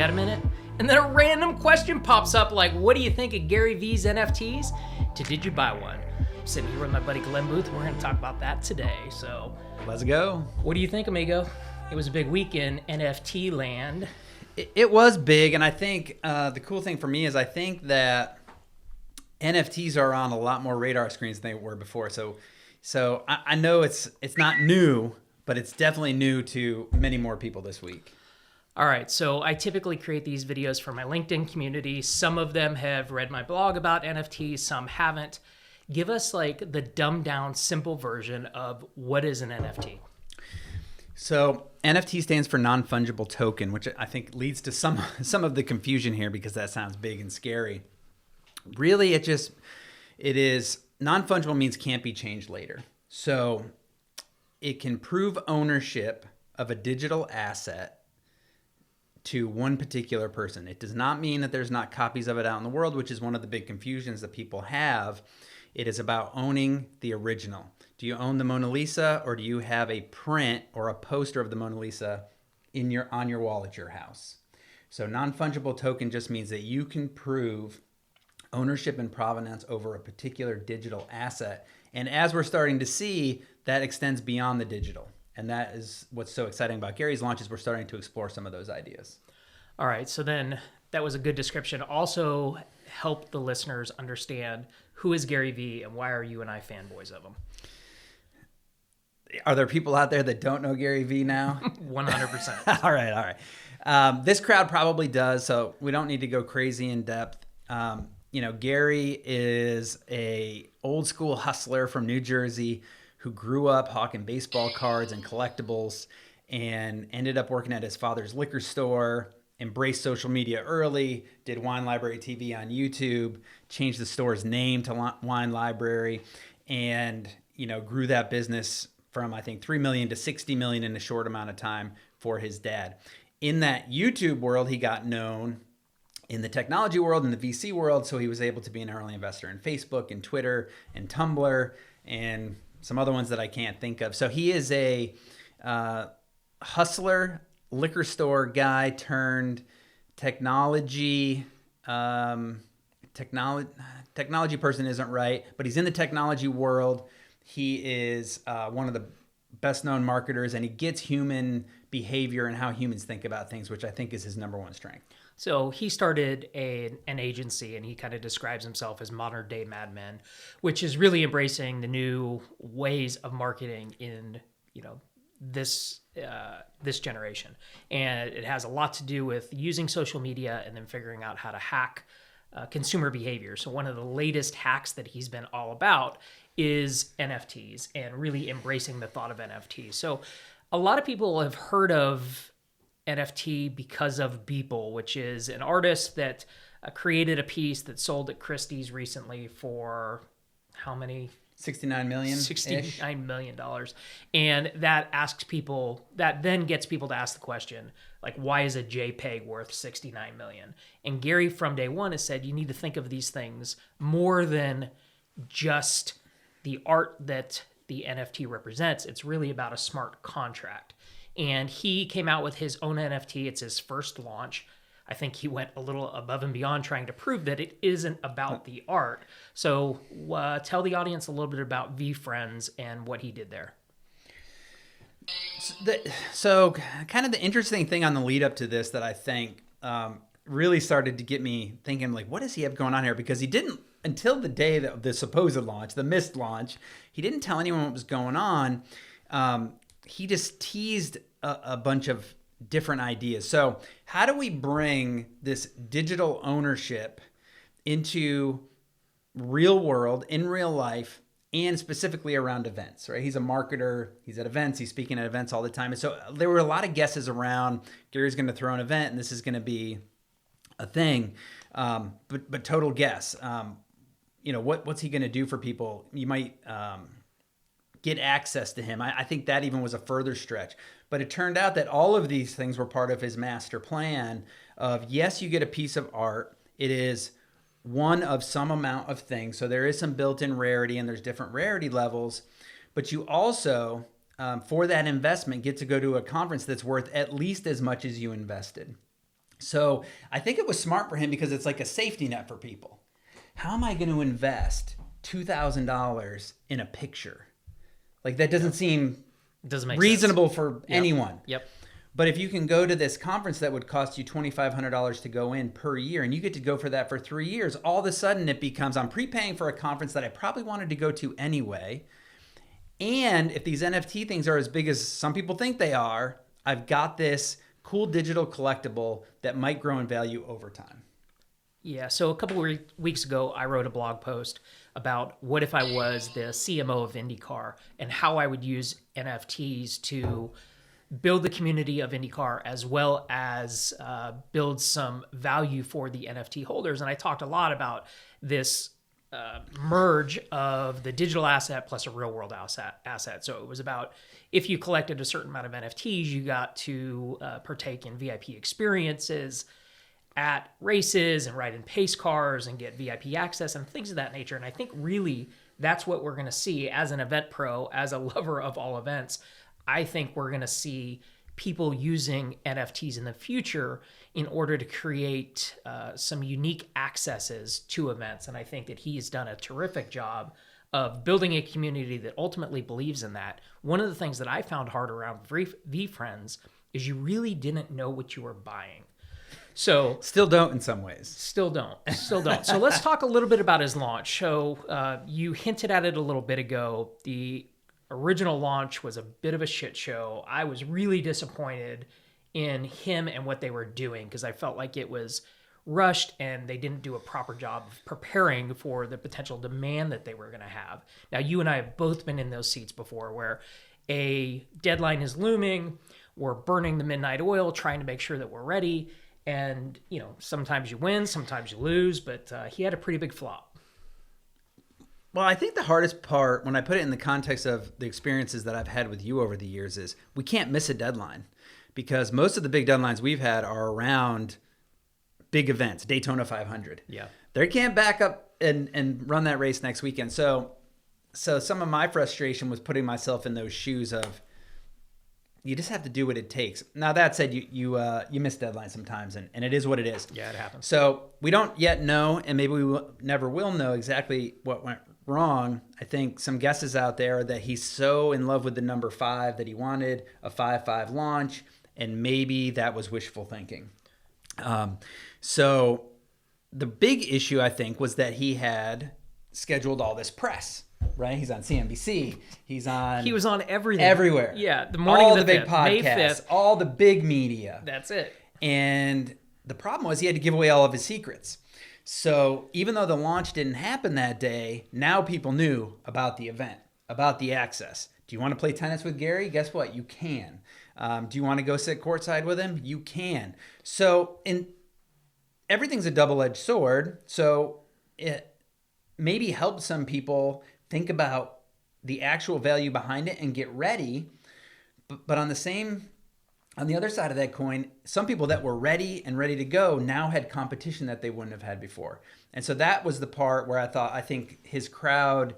got a minute? And then a random question pops up like, what do you think of Gary V's NFTs? To did you buy one? I'm sitting here with my buddy Glenn Boothe. We're going to talk about that today. So let's go. What do you think, amigo? It was a big week in NFT land. It was big, and I think the cool thing for me is I think that NFTs are on a lot more radar screens than they were before. So I know it's not new, but it's definitely new to many more people this week. All right, so I typically create these videos for my LinkedIn community. Some of them have read my blog about NFTs, some haven't. Give us like the dumbed down, simple version of what is an NFT. So NFT stands for non-fungible token, which I think leads to some of the confusion here because that sounds big and scary. Really, it is non-fungible means can't be changed later. So it can prove ownership of a digital asset to one particular person. It does not mean that there's not copies of it out in the world, which is one of the big confusions that people have. It is about owning the original. Do you own the Mona Lisa, or do you have a print or a poster of the Mona Lisa on your wall at your house? So non-fungible token just means that you can prove ownership and provenance over a particular digital asset. And as we're starting to see, that extends beyond the digital. And that is what's so exciting about Gary's launch is we're starting to explore some of those ideas. All right, so then that was a good description. Also help the listeners understand who is Gary V and why are you and I fanboys of him? Are there people out there that don't know Gary V now? 100%. All right. This crowd probably does, so we don't need to go crazy in depth. Gary is a old school hustler from New Jersey who grew up hawking baseball cards and collectibles and ended up working at his father's liquor store, embraced social media early, did Wine Library TV on YouTube, changed the store's name to Wine Library, and grew that business from, I think, 3 million to 60 million in a short amount of time for his dad. In that YouTube world, he got known in the technology world, in the VC world, so he was able to be an early investor in Facebook and Twitter and Tumblr and some other ones that I can't think of. So he is a hustler, liquor store guy turned technology person isn't right, but he's in the technology world. He is one of the best known marketers, and he gets human behavior and how humans think about things, which I think is his number one strength. So he started an agency, and he kind of describes himself as modern day Mad Men, which is really embracing the new ways of marketing in this generation. And it has a lot to do with using social media and then figuring out how to hack consumer behavior. So one of the latest hacks that he's been all about is NFTs and really embracing the thought of NFTs. So a lot of people have heard of NFT because of Beeple, which is an artist that created a piece that sold at Christie's recently for how many? $69 million. $69 million. And that then gets people to ask the question, like, why is a JPEG worth $69 million? And Gary from day one has said, you need to think of these things more than just the art that the NFT represents. It's really about a smart contract. And he came out with his own NFT. It's his first launch. I think he went a little above and beyond trying to prove that it isn't about the art. So tell the audience a little bit about VeeFriends and what he did there. So kind of the interesting thing on the lead up to this that I think really started to get me thinking, like, what does he have going on here? Because he didn't, until the day of the supposed launch, the missed launch, he didn't tell anyone what was going on. He just teased a bunch of different ideas. So how do we bring this digital ownership into real world, in real life, and specifically around events, right? He's a marketer. He's at events. He's speaking at events all the time. And so there were a lot of guesses around Gary's going to throw an event and this is going to be a thing. But total guess. What's he going to do for people? You might get access to him. I think that even was a further stretch. But it turned out that all of these things were part of his master plan of, yes, you get a piece of art. It is one of some amount of things. So there is some built-in rarity and there's different rarity levels. But you also, for that investment, get to go to a conference that's worth at least as much as you invested. So I think it was smart for him because it's like a safety net for people. How am I going to invest $2,000 in a picture? Like that doesn't seem Doesn't make reasonable sense. for anyone. Yep. But if you can go to this conference that would cost you $2,500 to go in per year, and you get to go for that for 3 years, all of a sudden it becomes, I'm prepaying for a conference that I probably wanted to go to anyway. And if these NFT things are as big as some people think they are, I've got this cool digital collectible that might grow in value over time. Yeah, so a couple of weeks ago, I wrote a blog post about what if I was the CMO of IndyCar and how I would use NFTs to build the community of IndyCar as well as build some value for the NFT holders. And I talked a lot about this merge of the digital asset plus a real world asset. So it was about if you collected a certain amount of NFTs, you got to partake in VIP experiences at races and ride in pace cars and get VIP access and things of that nature. And I think really that's what we're going to see as an event pro, as a lover of all events. I think we're going to see people using NFTs in the future in order to create some unique accesses to events. And I think that he's done a terrific job of building a community that ultimately believes in that. One of the things that I found hard around VeeFriends is you really didn't know what you were buying. So still don't in some ways. Still don't. So let's talk a little bit about his launch. So you hinted at it a little bit ago. The original launch was a bit of a shit show. I was really disappointed in him and what they were doing because I felt like it was rushed and they didn't do a proper job of preparing for the potential demand that they were going to have. Now, you and I have both been in those seats before where a deadline is looming, we're burning the midnight oil, trying to make sure that we're ready. And, you know, sometimes you win, sometimes you lose, but he had a pretty big flop. Well, I think the hardest part, when I put it in the context of the experiences that I've had with you over the years, is we can't miss a deadline because most of the big deadlines we've had are around big events, Daytona 500. Yeah. They can't back up and run that race next weekend. So some of my frustration was putting myself in those shoes of, you just have to do what it takes. Now, that said, you miss deadlines sometimes, and it is what it is. Yeah, it happens. So we don't yet know, and maybe we never will know exactly what went wrong. I think some guesses out there that he's so in love with the number 5 that he wanted a 5-5 launch, and maybe that was wishful thinking. So the big issue, I think, was that he had scheduled all this press. Right, he's on CNBC. He was on everything, everywhere. Yeah, the morning all of the big 5th, podcasts, May 5th. all the big media. That's it. And the problem was he had to give away all of his secrets. So even though the launch didn't happen that day, now people knew about the event, about the access. Do you want to play tennis with Gary? Guess what? You can. Do you want to go sit courtside with him? You can. So everything's a double-edged sword. So it maybe helped some people think about the actual value behind it and get ready. But on the other side of that coin, some people that were ready to go now had competition that they wouldn't have had before. And so that was the part where I think his crowd,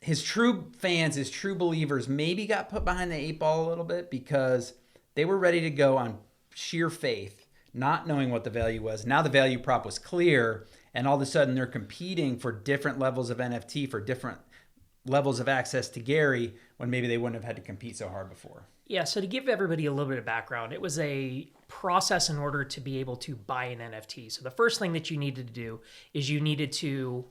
his true fans, his true believers maybe got put behind the 8 ball a little bit because they were ready to go on sheer faith, not knowing what the value was. Now the value prop was clear. And all of a sudden, they're competing for different levels of NFT, for different levels of access to Gary, when maybe they wouldn't have had to compete so hard before. Yeah, so to give everybody a little bit of background, it was a process in order to be able to buy an NFT. So the first thing that you needed to do is you needed to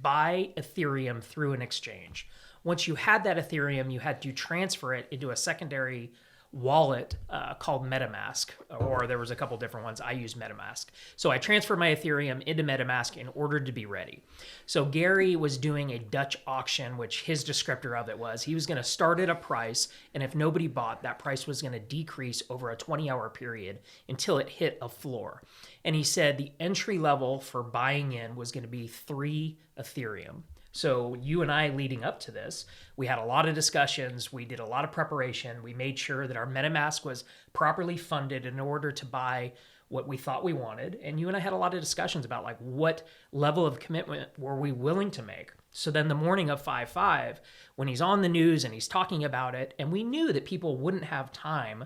buy Ethereum through an exchange. Once you had that Ethereum, you had to transfer it into a secondary wallet called MetaMask, or there was a couple different ones. I use MetaMask. So I transferred my Ethereum into MetaMask in order to be ready. So Gary was doing a Dutch auction, which his descriptor of it was he was going to start at a price, and if nobody bought, that price was going to decrease over a 20-hour period until it hit a floor. And he said the entry level for buying in was going to be 3 Ethereum. So you and I, leading up to this, we had a lot of discussions. We did a lot of preparation. We made sure that our MetaMask was properly funded in order to buy what we thought we wanted. And you and I had a lot of discussions about like what level of commitment were we willing to make. So then the morning of 5/5, when he's on the news and he's talking about it, and we knew that people wouldn't have time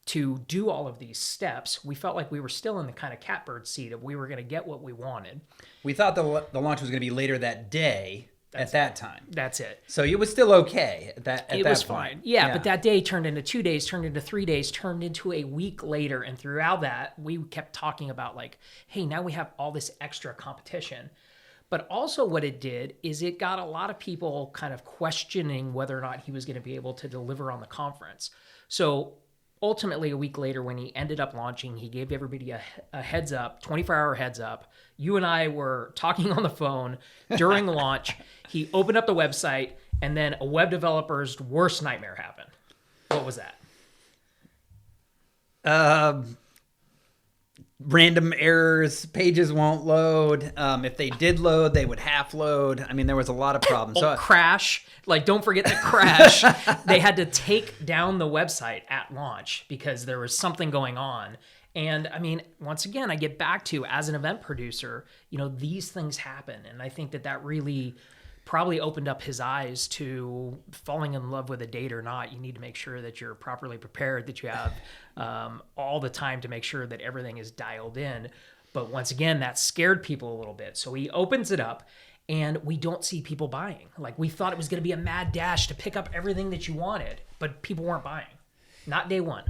to do all of these steps, we felt like we were still in the kind of catbird seat of we were going to get what we wanted. We thought the launch was going to be later that day. At that time. That's it. So it was still okay at that It was point. fine. Yeah, but that day turned into 2 days, turned into 3 days, turned into a week later. And throughout that, we kept talking about like, hey, now we have all this extra competition. But also what it did is it got a lot of people kind of questioning whether or not he was going to be able to deliver on the conference. So ultimately, a week later, when he ended up launching, he gave everybody a heads up, 24-hour heads up. You and I were talking on the phone during the launch. He opened up the website, and then a web developer's worst nightmare happened. What was that? Random errors, pages won't load. If they did load, they would half load. I mean, there was a lot of problems. Crash. Like, don't forget the crash. They had to take down the website at launch because there was something going on. And I mean, once again, I get back to, as an event producer, these things happen. And I think that really probably opened up his eyes to falling in love with a date or not. You need to make sure that you're properly prepared, that you have all the time to make sure that everything is dialed in. But once again, that scared people a little bit. So he opens it up and we don't see people buying. Like, we thought it was going to be a mad dash to pick up everything that you wanted, but people weren't buying. Not day one.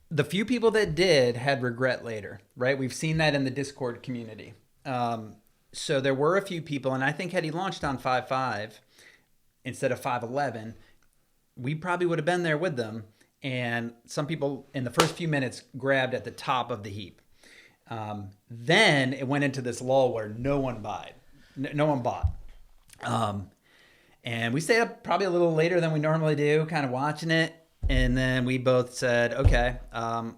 The few people that did had regret later, right? We've seen that in the Discord community. So there were a few people, and I think had he launched on 5.5 instead of 5.11, we probably would have been there with them. And some people in the first few minutes grabbed at the top of the heap. Then it went into this lull where no one bought. And we stayed up probably a little later than we normally do, kind of watching it. And then we both said, okay,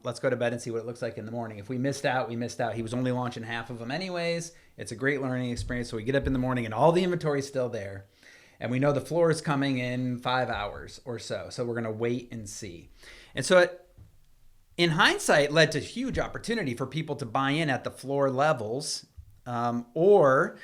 let's go to bed and see what it looks like in the morning. If we missed out, we missed out. He was only launching half of them anyways. It's a great learning experience. So we get up in the morning and all the inventory is still there. And we know the floor is coming in 5 hours or so. So we're going to wait and see. And so in hindsight, led to huge opportunity for people to buy in at the floor levels or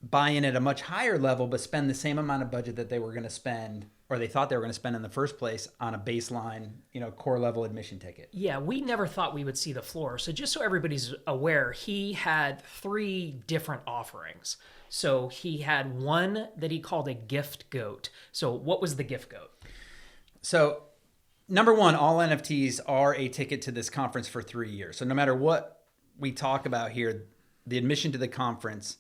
buy in at a much higher level, but spend the same amount of budget that they were going to spend or they thought they were going to spend in the first place on a baseline, core level admission ticket. Yeah, we never thought we would see the floor. So just so everybody's aware, he had 3 different offerings. So he had one that he called a gift goat. So what was the gift goat? So number one, all NFTs are a ticket to this conference for 3 years. So no matter what we talk about here, the admission to the conference,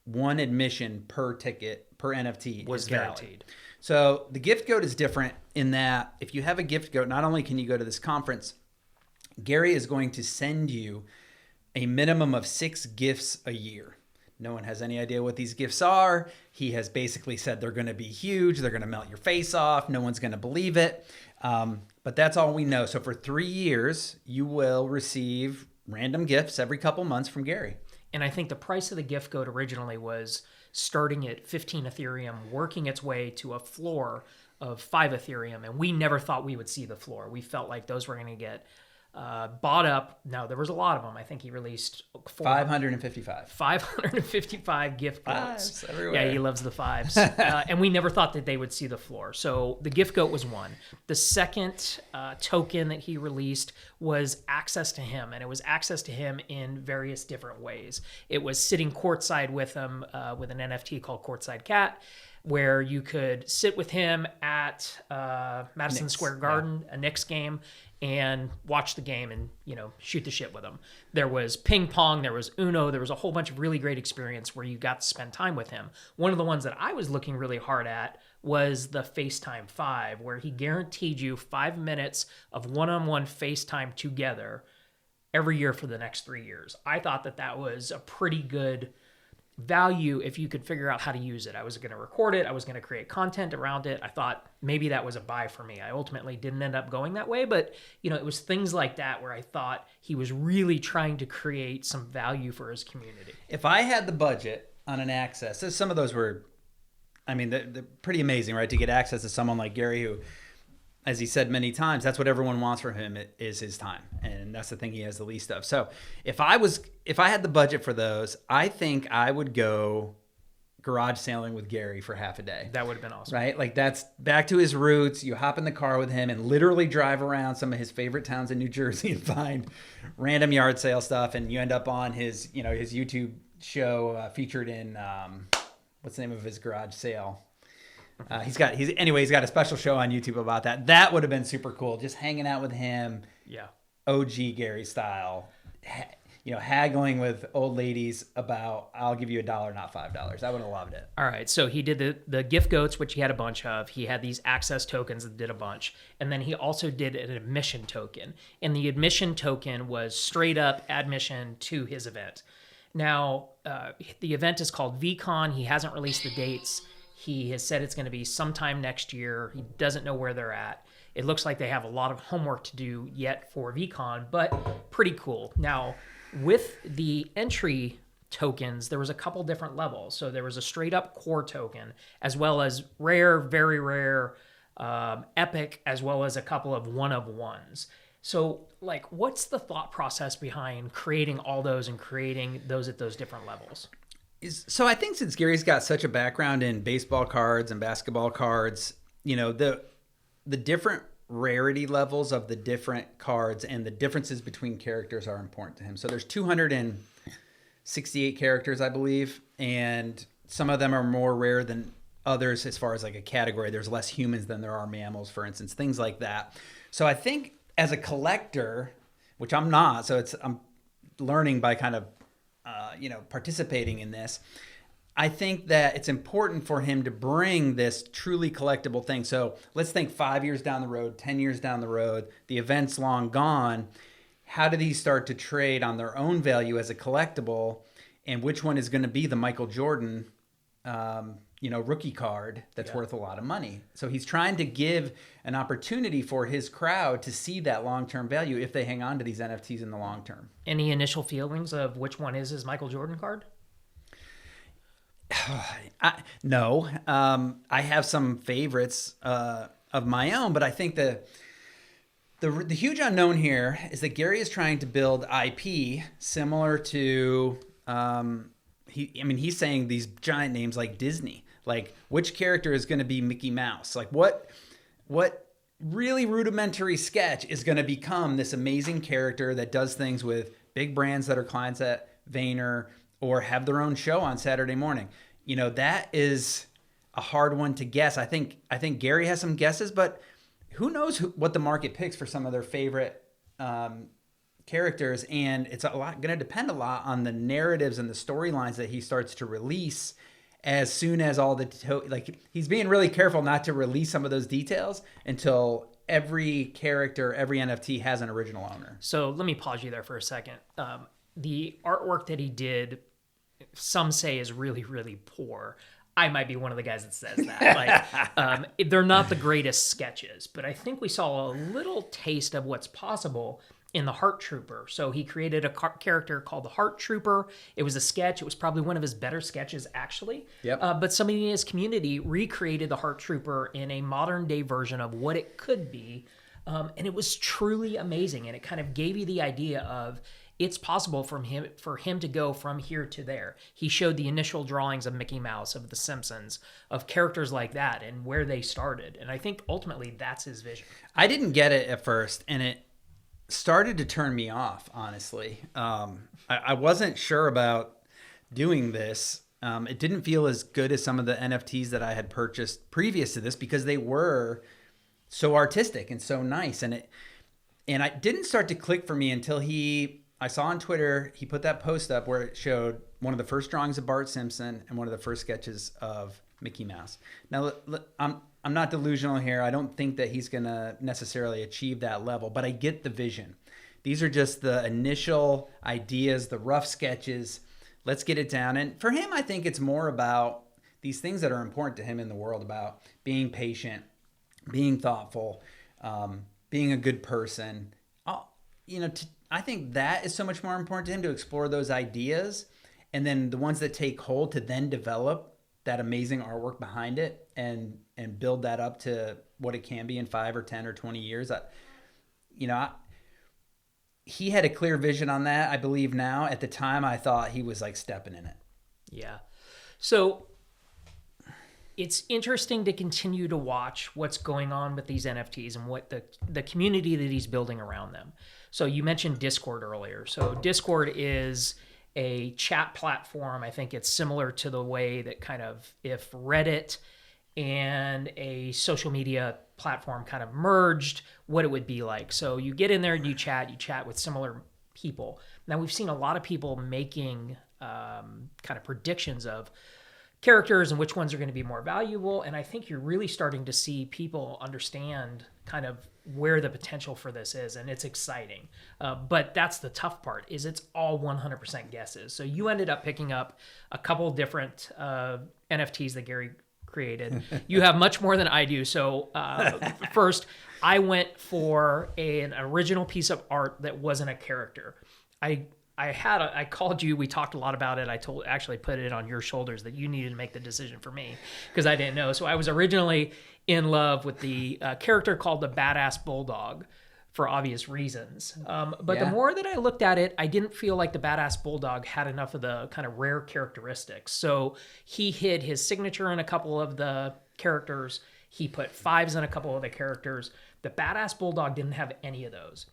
one admission per ticket, per NFT was guaranteed. Valid. So the gift goat is different in that if you have a gift goat, not only can you go to this conference, Gary is going to send you a minimum of 6 gifts a year. No one has any idea what these gifts are. He has basically said they're going to be huge. They're going to melt your face off. No one's going to believe it. But that's all we know. So for 3 years, you will receive random gifts every couple months from Gary. And I think the price of the gift goat originally was starting at 15 Ethereum, working its way to a floor of 5 Ethereum. And we never thought we would see the floor. We felt like those were going to get bought up. No, there was a lot of them. I think he released 555 gift goats. Everywhere. Yeah, he loves the 5s. And we never thought that they would see the floor. So the gift goat was one. The second token that he released was access to him. And it was access to him in various different ways. It was sitting courtside with him with an NFT called Courtside Cat, where you could sit with him at Madison Square Garden, a Knicks game, and watch the game and, shoot the shit with them. There was ping pong, there was Uno, there was a whole bunch of really great experience where you got to spend time with him. One of the ones that I was looking really hard at was the FaceTime 5, where he guaranteed you 5 minutes of one-on-one FaceTime together every year for the next 3 years. I thought that was a pretty good value if you could figure out how to use it. I was going to record it. I was going to create content around it. I thought maybe that was a buy for me. I ultimately didn't end up going that way, but it was things like that where I thought he was really trying to create some value for his community. If I had the budget on an access, some of those were, they're pretty amazing, right? To get access to someone like Gary, who, as he said many times, that's what everyone wants from him is his time. And that's the thing he has the least of. So if I had the budget for those, I think I would go garage sailing with Gary for half a day. That would have been awesome. Right? Like that's back to his roots. You hop in the car with him and literally drive around some of his favorite towns in New Jersey and find random yard sale stuff. And you end up on his, his YouTube show featured in, what's the name of his garage sale? He's got a special show on YouTube about that. That would have been super cool. Just hanging out with him. Yeah. OG Gary style. Haggling with old ladies about, I'll give you $1, not $5. I would have loved it. All right. So he did the gift goats, which he had a bunch of. He had these access tokens that did a bunch. And then he also did an admission token. And the admission token was straight up admission to his event. Now, the event is called VeeCon. He hasn't released the dates. He has said it's going to be sometime next year. He doesn't know where they're at. It looks like they have a lot of homework to do yet for VeeCon, but pretty cool. Now, with the entry tokens, there was a couple different levels. So there was a straight up core token, as well as rare, very rare, epic, as well as a couple of one of ones. So like, what's the thought process behind creating all those and creating those at those different levels? So I think since Gary's got such a background in baseball cards and basketball cards, the different rarity levels of the different cards and the differences between characters are important to him. So there's 268 characters, I believe, and some of them are more rare than others as far as like a category. There's less humans than there are mammals, for instance, things like that. So I think as a collector, which I'm not, so I'm learning by kind of participating in this. I think that it's important for him to bring this truly collectible thing. So let's think 5 years down the road, 10 years down the road, the event's long gone. How do these start to trade on their own value as a collectible? And which one is going to be the Michael Jordan, rookie card that's worth a lot of money? So he's trying to give an opportunity for his crowd to see that long-term value if they hang on to these NFTs in the long term. Any initial feelings of which one is his Michael Jordan card? No. I have some favorites of my own, but I think the huge unknown here is that Gary is trying to build IP similar to he's saying these giant names like Disney. Like, which character is going to be Mickey Mouse? Like, what really rudimentary sketch is going to become this amazing character that does things with big brands that are clients at Vayner or have their own show on Saturday morning? That is a hard one to guess. I think Gary has some guesses, but who knows what the market picks for some of their favorite characters. And it's going to depend a lot on the narratives and the storylines that he starts to release as soon as all the he's being really careful not to release some of those details until every character, every NFT has an original owner. So let me pause you there for a second. The artwork that he did, some say is really, really poor. I might be one of the guys that says that. They're not the greatest sketches, but I think we saw a little taste of what's possible in the Heart Trooper. So he created a character called the Heart Trooper. It was a sketch. It was probably one of his better sketches, actually. Yep. But somebody in his community recreated the Heart Trooper in a modern day version of what it could be. And it was truly amazing. And it kind of gave you the idea of it's possible for him to go from here to there. He showed the initial drawings of Mickey Mouse, of The Simpsons, of characters like that and where they started. And I think ultimately that's his vision. I didn't get it at first, and it started to turn me off, honestly. I wasn't sure about doing this. It didn't feel as good as some of the NFTs that I had purchased previous to this because they were so artistic and so nice. And I didn't start to click for me until I saw on Twitter, he put that post up where it showed one of the first drawings of Bart Simpson and one of the first sketches of Mickey Mouse. Now, I'm not delusional here. I don't think that he's going to necessarily achieve that level, but I get the vision. These are just the initial ideas, the rough sketches. Let's get it down. And for him, I think it's more about these things that are important to him in the world, about being patient, being thoughtful, being a good person. I think that is so much more important to him, to explore those ideas, and then the ones that take hold to then develop that amazing artwork behind it and build that up to what it can be in 5 or 10 or 20 years. He had a clear vision on that, I believe now. At the time, I thought he was like stepping in it. Yeah. So it's interesting to continue to watch what's going on with these NFTs and what the community that he's building around them. So you mentioned Discord earlier. So Discord is a chat platform. I think it's similar to the way that kind of if Reddit and a social media platform kind of merged, what it would be like. So you get in there and you chat with similar people. Now we've seen a lot of people making kind of predictions of characters and which ones are going to be more valuable. And I think you're really starting to see people understand kind of where the potential for this is. And it's exciting. But that's the tough part is it's all 100% guesses. So you ended up picking up a couple different NFTs that Gary created. You have much more than I do. So first, I went for an original piece of art that wasn't a character. I called you. We talked a lot about it. I actually put it on your shoulders that you needed to make the decision for me because I didn't know. So I was originally in love with the character called the Badass Bulldog for obvious reasons. But the more that I looked at it, I didn't feel like the Badass Bulldog had enough of the kind of rare characteristics. So he hid his signature in a couple of the characters. He put 5s in a couple of the characters. The Badass Bulldog didn't have any of those.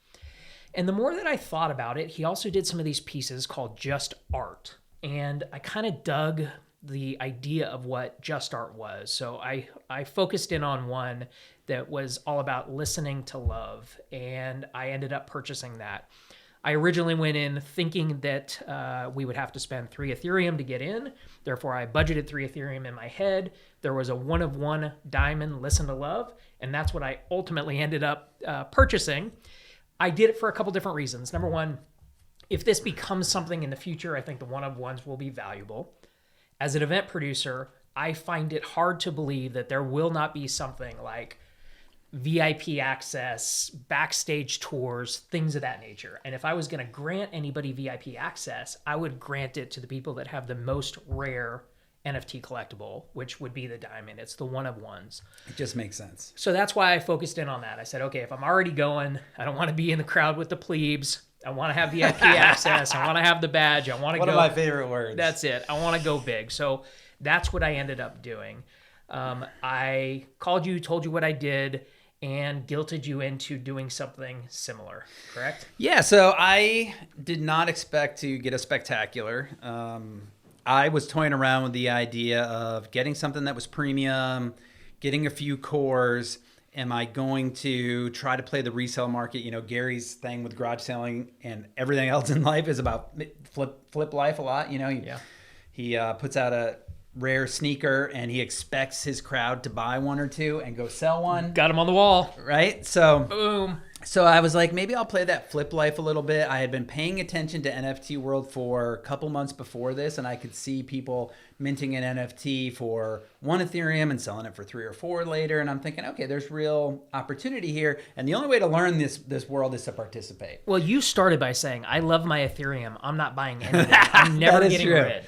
And the more that I thought about it, he also did some of these pieces called Just Art. And I kind of dug the idea of what Just Art was. So I focused in on one that was all about listening to love. And I ended up purchasing that. I originally went in thinking that we would have to spend 3 Ethereum to get in. Therefore, I budgeted 3 Ethereum in my head. There was a 1-of-1 diamond Listen to Love. And that's what I ultimately ended up purchasing. I did it for a couple different reasons. Number one, if this becomes something in the future, I think the 1-of-1s will be valuable. As an event producer, I find it hard to believe that there will not be something like VIP access, backstage tours, things of that nature. And if I was going to grant anybody VIP access, I would grant it to the people that have the most rare NFT collectible, which would be the diamond. It's the 1-of-1s. It just makes sense. So that's why I focused in on that. I said, okay, if I'm already going, I don't want to be in the crowd with the plebes. I want to have VIP access. I want to have the badge. I want to go. One of my favorite words. That's it. I want to go big. So that's what I ended up doing. I called you, told you what I did, and guilted you into doing something similar, correct? Yeah, so I did not expect to get a spectacular. I was toying around with the idea of getting something that was premium, getting a few cores. Am I going to try to play the resale market? You know, Gary's thing with garage selling and everything else in life is about flip life a lot. You know, he puts out a rare sneaker and he expects his crowd to buy one or two and go sell one. Got him on the wall. Right? So boom. So I was like, maybe I'll play that flip life a little bit. I had been paying attention to NFT world for a couple months before this, and I could see people minting an NFT for 1 Ethereum and selling it for 3 or 4 later. And I'm thinking, okay, there's real opportunity here. And the only way to learn this world is to participate. Well, you started by saying, I love my Ethereum. I'm not buying anything. I'm never getting rid.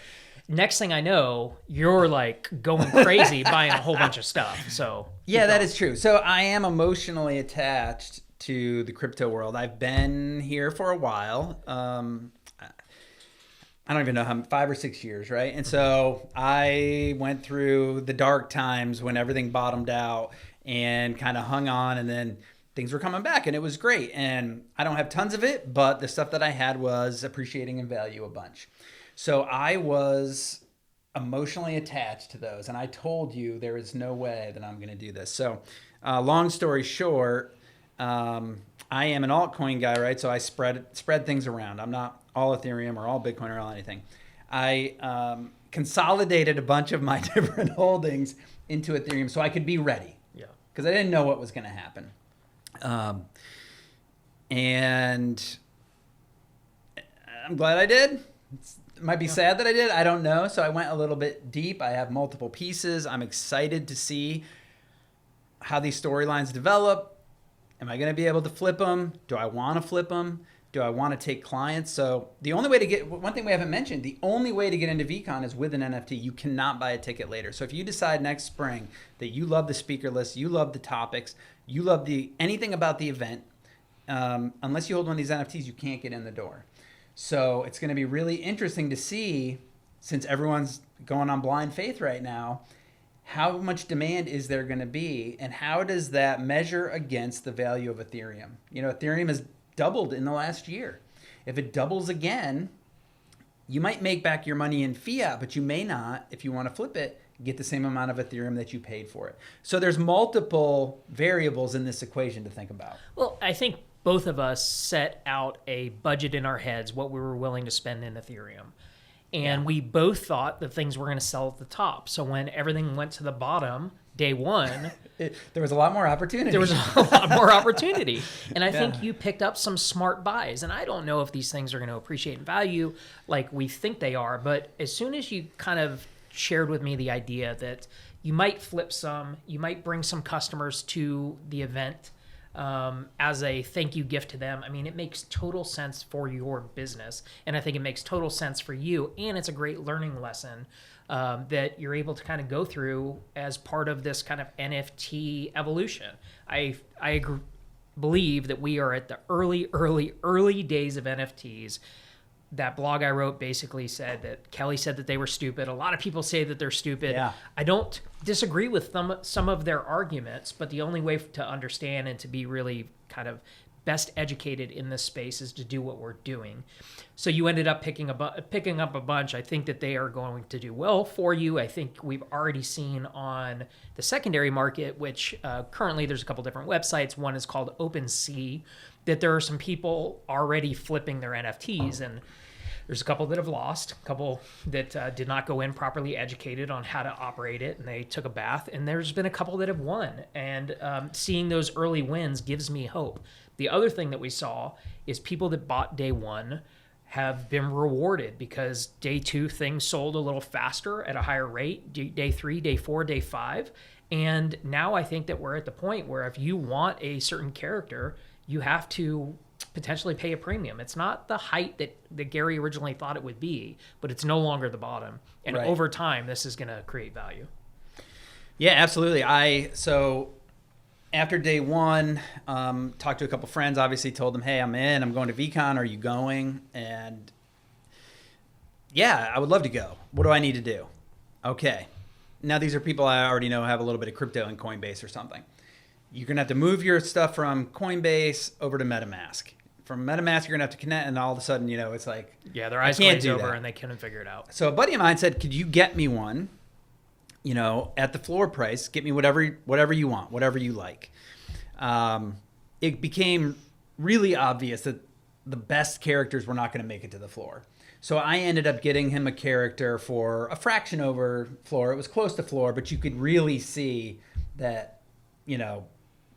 Next thing I know, you're like going crazy buying a whole bunch of stuff. So yeah, that is true. So I am emotionally attached to the crypto world. I've been here for a while. I don't even know how, 5 or 6 years, right? And so I went through the dark times when everything bottomed out and kind of hung on, and then things were coming back and it was great. And I don't have tons of it, but the stuff that I had was appreciating in value a bunch. So I was emotionally attached to those. And I told you there is no way that I'm going to do this. So long story short, I am an altcoin guy, right? So I spread things around. I'm not all Ethereum or all Bitcoin or all anything. I consolidated a bunch of my different holdings into Ethereum so I could be ready. Yeah. Because I didn't know what was going to happen. And I'm glad I did. It might be sad that I did. I don't know. So I went a little bit deep. I have multiple pieces. I'm excited to see how these storylines develop. Am I going to be able to flip them? Do I want to flip them? Do I want to take clients? So the only way to get, one thing we haven't mentioned, the only way to get into VeeCon is with an NFT. You cannot buy a ticket later. So if you decide next spring that you love the speaker list, you love the topics, you love anything about the event, unless you hold one of these NFTs, you can't get in the door. So it's going to be really interesting to see, since everyone's going on blind faith right now, how much demand is there going to be, and how does that measure against the value of Ethereum? Ethereum has doubled in the last year. If it doubles again, you might make back your money in fiat, but you may not, if you want to flip it, get the same amount of Ethereum that you paid for it. So there's multiple variables in this equation to think about. Well, I think both of us set out a budget in our heads, what we were willing to spend in Ethereum. And we both thought that things were going to sell at the top. So when everything went to the bottom, day one, there was a lot more opportunity. There was a lot more opportunity. And I think you picked up some smart buys. And I don't know if these things are going to appreciate in value like we think they are. But as soon as you kind of shared with me the idea that you might flip some, you might bring some customers to the event as a thank you gift to them. I mean, it makes total sense for your business. And I think it makes total sense for you. And it's a great learning lesson that you're able to kind of go through as part of this kind of NFT evolution. I believe that we are at the early days of NFTs. That blog I wrote basically said that Kelly said that they were stupid. A lot of people say that they're stupid. Yeah. I don't disagree with some of their arguments, but the only way to understand and to be really kind of best educated in this space is to do what we're doing. So you ended up picking up a bunch. I think that they are going to do well for you. I think we've already seen on the secondary market, which currently there's a couple different websites. One is called OpenSea, that there are some people already flipping their NFTs, and there's a couple that have lost, a couple that did not go in properly educated on how to operate it, and they took a bath, and there's been a couple that have won, and seeing those early wins gives me hope. The other thing that we saw is people that bought day one have been rewarded because day two things sold a little faster at a higher rate, day three, day four, day five, and now I think that we're at the point where if you want a certain character, you have to potentially pay a premium. It's not the height that Gary originally thought it would be, but it's no longer the bottom. And over time, this is going to create value. Yeah, absolutely. So after day one, talked to a couple friends, obviously told them, hey, I'm in, I'm going to VeeCon. Are you going? And yeah, I would love to go. What do I need to do? Okay. Now these are people I already know have a little bit of crypto in Coinbase or something. You're going to have to move your stuff from Coinbase over to MetaMask. From MetaMask, you're going to have to connect, and all of a sudden, it's like... Yeah, their eyes glaze over, and they couldn't figure it out. So a buddy of mine said, could you get me one, at the floor price? Get me whatever you want, whatever you like. It became really obvious that the best characters were not going to make it to the floor. So I ended up getting him a character for a fraction over floor. It was close to floor, but you could really see that,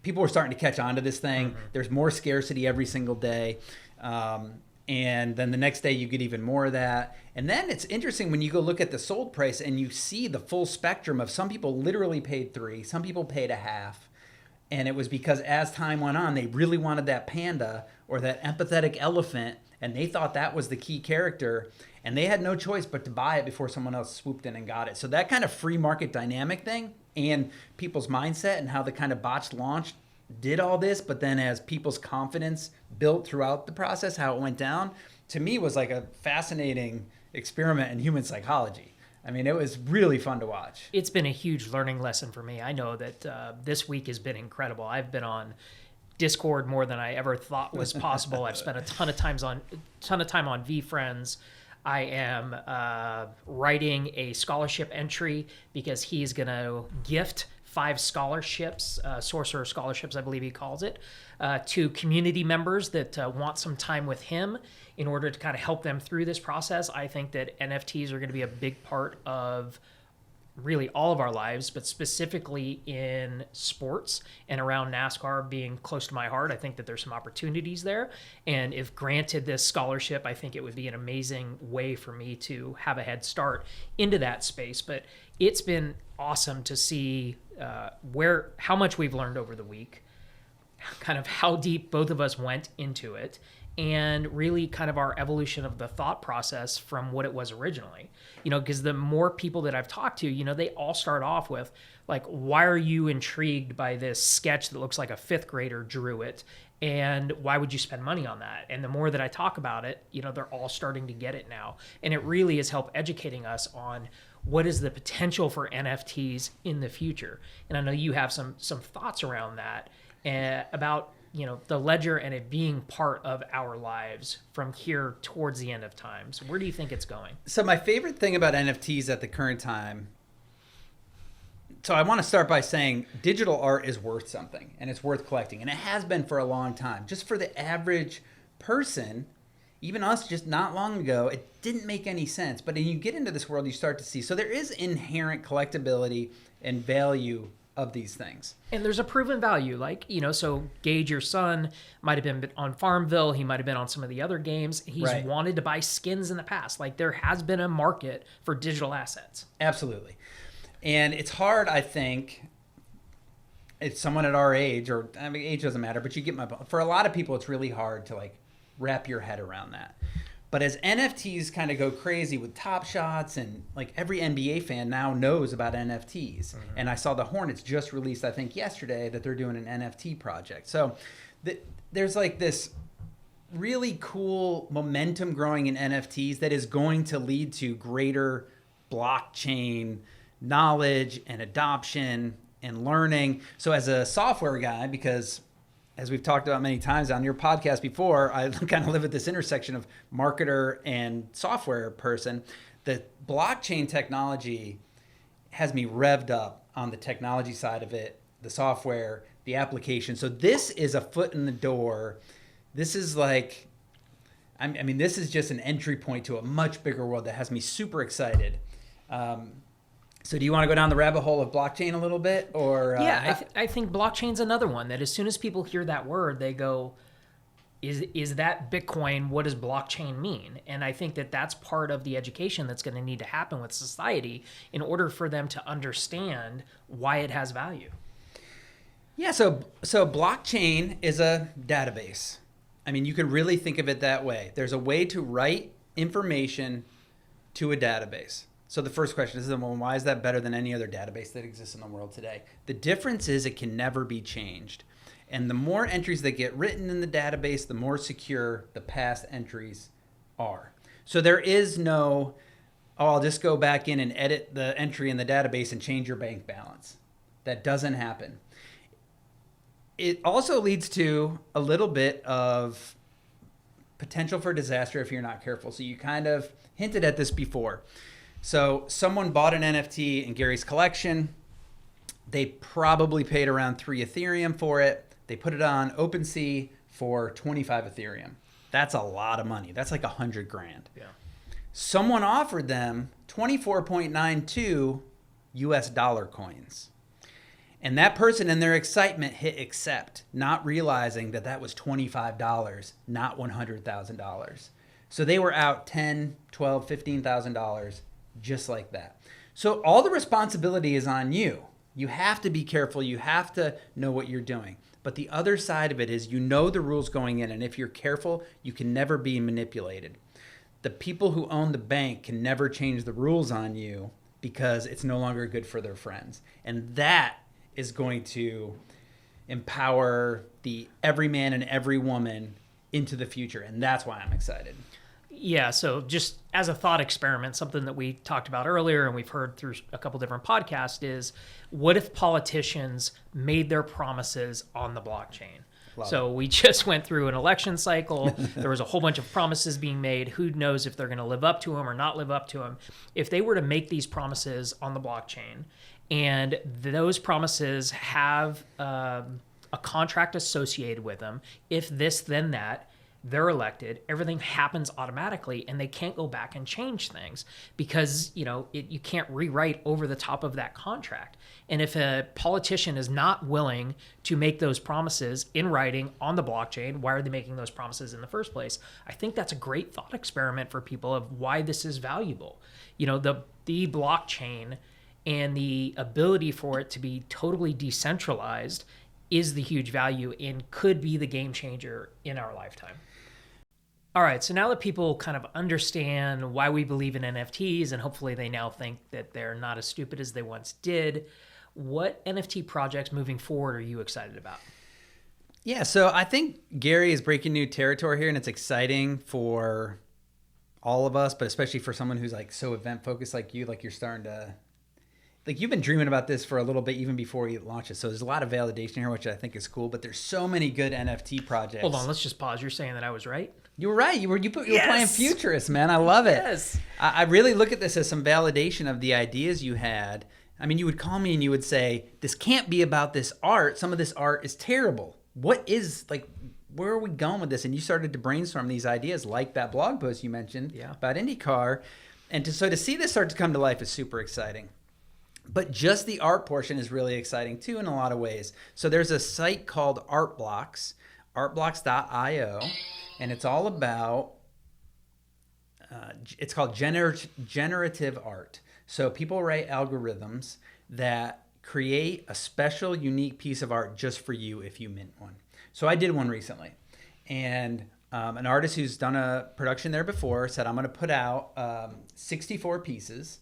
people were starting to catch on to this thing. Mm-hmm. There's more scarcity every single day. And then the next day you get even more of that. And then it's interesting when you go look at the sold price and you see the full spectrum of some people literally paid 3, some people paid a half. And it was because as time went on, they really wanted that panda or that empathetic elephant, and they thought that was the key character, and they had no choice but to buy it before someone else swooped in and got it. So that kind of free market dynamic thing and people's mindset and how the kind of botched launch did all this, but then as people's confidence built throughout the process, how it went down, to me was like a fascinating experiment in human psychology. I mean, it was really fun to watch. It's been a huge learning lesson for me. I know that this week has been incredible. I've been on Discord more than I ever thought was possible. I've spent a ton of time on VeeFriends. I am writing a scholarship entry because he's going to gift 5 scholarships, Sorcerer Scholarships, I believe he calls it, to community members that want some time with him in order to kind of help them through this process. I think that NFTs are going to be a big part of really all of our lives, but specifically in sports and around NASCAR being close to my heart. I think that there's some opportunities there. And if granted this scholarship, I think it would be an amazing way for me to have a head start into that space. But it's been awesome to see how much we've learned over the week, kind of how deep both of us went into it, and really kind of our evolution of the thought process from what it was originally. Because the more people that I've talked to, they all start off with, like, why are you intrigued by this sketch that looks like a 5th grader drew it? And why would you spend money on that? And the more that I talk about it, they're all starting to get it now. And it really has helped educating us on what is the potential for NFTs in the future? And I know you have some thoughts around that, about the ledger and it being part of our lives from here towards the end of time. So where do you think it's going? So my favorite thing about NFTs at the current time, so I want to start by saying digital art is worth something and it's worth collecting. And it has been for a long time. Just for the average person, even us just not long ago, it didn't make any sense. But when you get into this world, you start to see. So there is inherent collectability and value of these things. And there's a proven value, like, so Gage, your son, might have been on Farmville. He might have been on some of the other games. He's wanted to buy skins in the past. Like, there has been a market for digital assets. Absolutely. And it's hard, I think, it's someone at our age, or I mean, age doesn't matter, but you get my point. For a lot of people, it's really hard to like wrap your head around that. But as NFTs kind of go crazy with Top Shots, and like every NBA fan now knows about NFTs. Mm-hmm. And I saw the Hornets just released, I think yesterday, that they're doing an NFT project. So there's like this really cool momentum growing in NFTs that is going to lead to greater blockchain knowledge and adoption and learning. So as a software guy, because as we've talked about many times on your podcast before, I kind of live at this intersection of marketer and software person. The blockchain technology has me revved up on the technology side of it, the software, the application. So this is a foot in the door. This is like, I mean, this is just an entry point to a much bigger world that has me super excited. So do you want to go down the rabbit hole of blockchain a little bit? Or yeah, I think blockchain's another one that as soon as people hear that word, they go, is that Bitcoin? What does blockchain mean? And I think that that's part of the education that's going to need to happen with society in order for them to understand why it has value. Yeah, so blockchain is a database. I mean, you could really think of it that way. There's a way to write information to a database. So the first question is, well, why is that better than any other database that exists in the world today? The difference is it can never be changed. And the more entries that get written in the database, the more secure the past entries are. So there is no, I'll just go back in and edit the entry in the database and change your bank balance. That doesn't happen. It also leads to a little bit of potential for disaster if you're not careful. So you kind of hinted at this before. So someone bought an NFT in Gary's collection. They probably paid around 3 Ethereum for it. They put it on OpenSea for 25 Ethereum. That's a lot of money. That's like $100,000. Yeah. Someone offered them 24.92 US dollar coins. And that person in their excitement hit accept, not realizing that that was $25, not $100,000. So they were out $10, $12, $15,000 just like that. So all the responsibility is on you. You have to be careful. You have to know what you're doing. But the other side of it is you know the rules going in. And if you're careful, you can never be manipulated. The people who own the bank can never change the rules on you because it's no longer good for their friends. And that is going to empower the every man and every woman into the future. And that's why I'm excited. Yeah, so just as a thought experiment, something that we talked about earlier and we've heard through a couple different podcasts is, what if politicians made their promises on the blockchain? So we just went through an election cycle. There was a whole bunch of promises being made. Who knows if they're going to live up to them or not live up to them? If they were to make these promises on the blockchain and those promises have a contract associated with them, if this, then that, they're elected, everything happens automatically and they can't go back and change things because, you can't rewrite over the top of that contract. And if a politician is not willing to make those promises in writing on the blockchain, why are they making those promises in the first place? I think that's a great thought experiment for people of why this is valuable. The blockchain and the ability for it to be totally decentralized is the huge value and could be the game changer in our lifetime. All right, so now that people kind of understand why we believe in NFTs, and hopefully they now think that they're not as stupid as they once did, what NFT projects moving forward are you excited about? Yeah, so I think Gary is breaking new territory here, and it's exciting for all of us, but especially for someone who's like so event focused like you, like you're starting to, like you've been dreaming about this for a little bit even before you launch it. So there's a lot of validation here, which I think is cool. But there's so many good NFT projects. Hold on, let's just pause. You're saying that I was right? You were right. You were playing futurist, man. I love it. Yes. I really look at this as some validation of the ideas you had. I mean, you would call me and you would say, this can't be about this art. Some of this art is terrible. What is, like, where are we going with this? And you started to brainstorm these ideas, like that blog post you mentioned about IndyCar. And to see this start to come to life is super exciting. But just the art portion is really exciting too in a lot of ways. So there's a site called Artblocks, artblocks.io, and it's all about, it's called generative art. So people write algorithms that create a special, unique piece of art just for you if you mint one. So I did one recently. And an artist who's done a production there before said, I'm going to put out 64 pieces.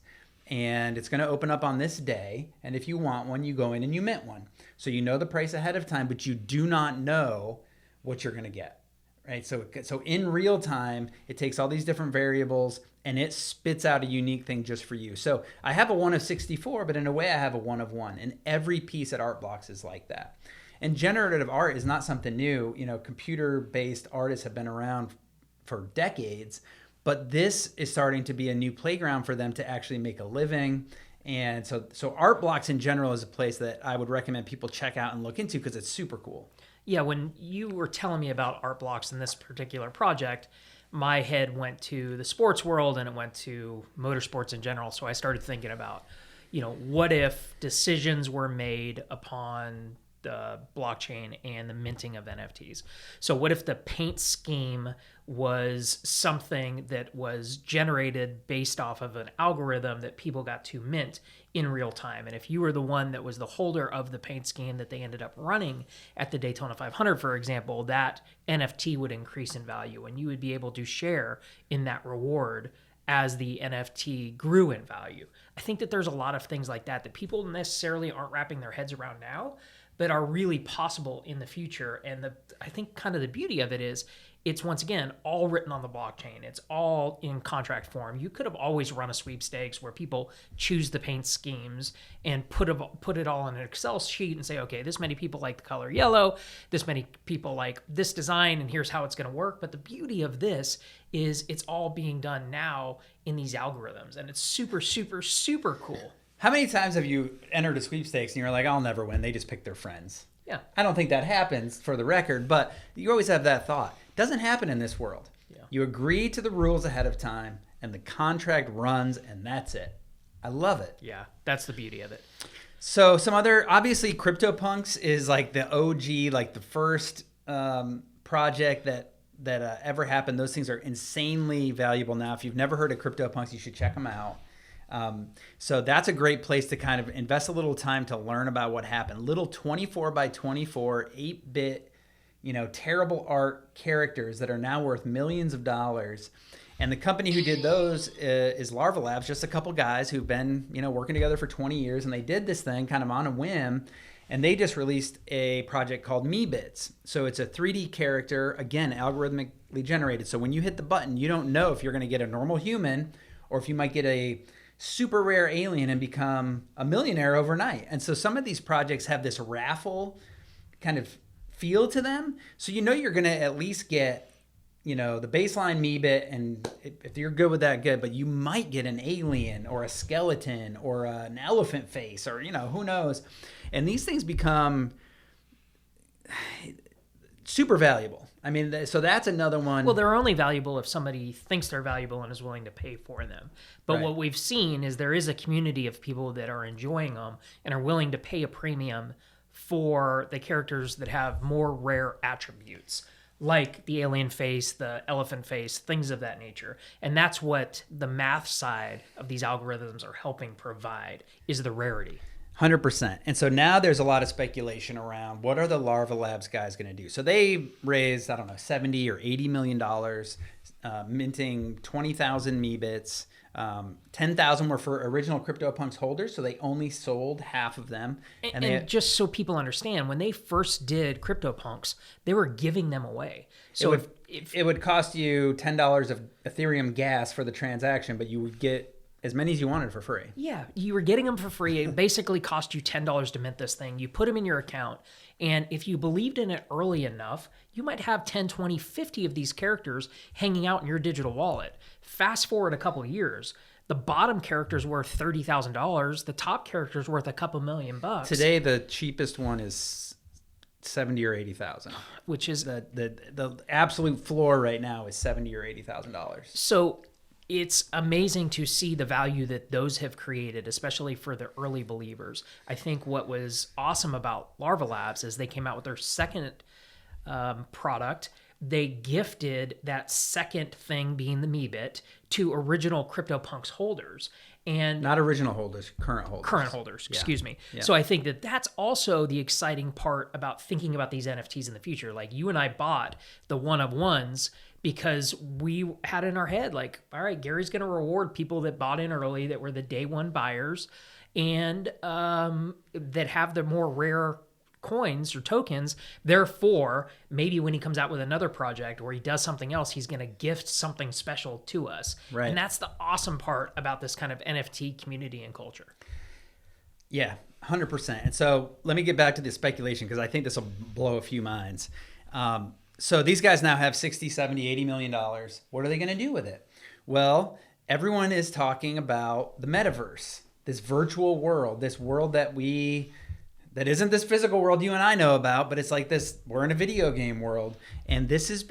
And it's going to open up on this day. And if you want one, you go in and you mint one. So you know the price ahead of time, but you do not know what you're going to get, right? So in real time, it takes all these different variables and it spits out a unique thing just for you. So I have a 1 of 64, but in a way I have a 1 of 1. And every piece at Artblocks is like that. And generative art is not something new. You know, computer-based artists have been around for decades. But this is starting to be a new playground for them to actually make a living. And so Artblocks in general is a place that I would recommend people check out and look into because it's super cool. Yeah, when you were telling me about Artblocks in this particular project, my head went to the sports world and it went to motorsports in general. So I started thinking about, you know, what if decisions were made upon the blockchain and the minting of NFTs? So what if the paint scheme was something that was generated based off of an algorithm that people got to mint in real time? And if you were the one that was the holder of the paint scheme that they ended up running at the Daytona 500, for example, that NFT would increase in value and you would be able to share in that reward as the NFT grew in value. I think that there's a lot of things like that people necessarily aren't wrapping their heads around now, but are really possible in the future. And I think kind of the beauty of it is it's, once again, all written on the blockchain. It's all in contract form. You could have always run a sweepstakes where people choose the paint schemes and put it all in an Excel sheet and say, okay, this many people like the color yellow, this many people like this design, and here's how it's going to work. But the beauty of this is it's all being done now in these algorithms, and it's super, super, super cool. How many times have you entered a sweepstakes and you're like, I'll never win. They just pick their friends. Yeah. I don't think that happens for the record, but you always have that thought. It doesn't happen in this world. Yeah. You agree to the rules ahead of time and the contract runs and that's it. I love it. Yeah, that's the beauty of it. So some other, obviously CryptoPunks is like the OG, like the first project that ever happened. Those things are insanely valuable now. If you've never heard of CryptoPunks, you should check them out. So that's a great place to kind of invest a little time to learn about what happened. Little 24 by 24, 8-bit, terrible art characters that are now worth millions of dollars. And the company who did those is Larva Labs, just a couple guys who've been, working together for 20 years. And they did this thing kind of on a whim. And they just released a project called MeBits. So it's a 3D character, again, algorithmically generated. So when you hit the button, you don't know if you're going to get a normal human or if you might get a super rare alien and become a millionaire overnight. And so some of these projects have this raffle kind of feel to them. So you're going to at least get, the baseline MeBit, and if you're good with that, good, but you might get an alien or a skeleton or an elephant face or, who knows. And these things become super valuable. I mean, so that's another one. Well, they're only valuable if somebody thinks they're valuable and is willing to pay for them. But Right. What we've seen is there is a community of people that are enjoying them and are willing to pay a premium for the characters that have more rare attributes, like the alien face, the elephant face, things of that nature. And that's what the math side of these algorithms are helping provide, is the rarity. 100%. And so now there's a lot of speculation around what are the Larva Labs guys going to do. So they raised, 70 or $80 million, minting 20,000 MeBits. 10,000 were for original CryptoPunks holders, so they only sold half of them. And just so people understand, when they first did CryptoPunks, they were giving them away. So it would cost you $10 of Ethereum gas for the transaction, but you would get as many as you wanted for free. Yeah, you were getting them for free. It basically cost you $10 to mint this thing. You put them in your account, and if you believed in it early enough, you might have 10, 20, 50 of these characters hanging out in your digital wallet. Fast forward a couple of years, the bottom character's worth $30,000. The top character's worth a couple $1,000,000. Today, the cheapest one is 70 or 80,000, which is the absolute floor right now is $70 or $80,000. So it's amazing to see the value that those have created, especially for the early believers. I think what was awesome about Larva Labs is they came out with their second product. They gifted that second thing, being the Meebit, to original CryptoPunks holders. And not original holders, current holders. Excuse me. Yeah. So I think that that's also the exciting part about thinking about these NFTs in the future. Like, you and I bought the one of ones because we had in our head, like, all right, Gary's going to reward people that bought in early, that were the day one buyers, and that have the more rare coins or tokens. Therefore, maybe when he comes out with another project or he does something else, he's going to gift something special to us. Right. And that's the awesome part about this kind of NFT community and culture. Yeah, 100%. And so let me get back to the speculation, because I think this will blow a few minds. So these guys now have 60, 70, $80 million. What are they going to do with it? Well, everyone is talking about the metaverse, this virtual world, this world that isn't this physical world you and I know about, but it's like this, we're in a video game world. And this is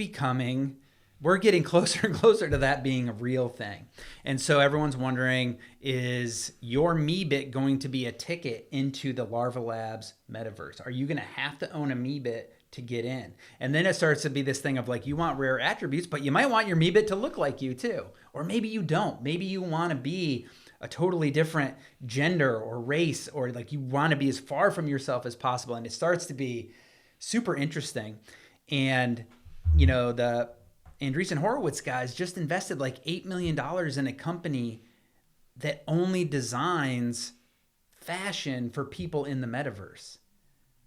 we're getting closer and closer to that being a real thing. And so everyone's wondering, is your Meebit going to be a ticket into the Larva Labs metaverse? Are you going to have to own a Meebit to get in? And then it starts to be this thing of like, you want rare attributes, but you might want your Meebit to look like you too. Or maybe you don't. Maybe you want to be a totally different gender or race, or like you want to be as far from yourself as possible. And it starts to be super interesting. And, you know, the Andreessen Horowitz guys just invested like $8 million in a company that only designs fashion for people in the metaverse.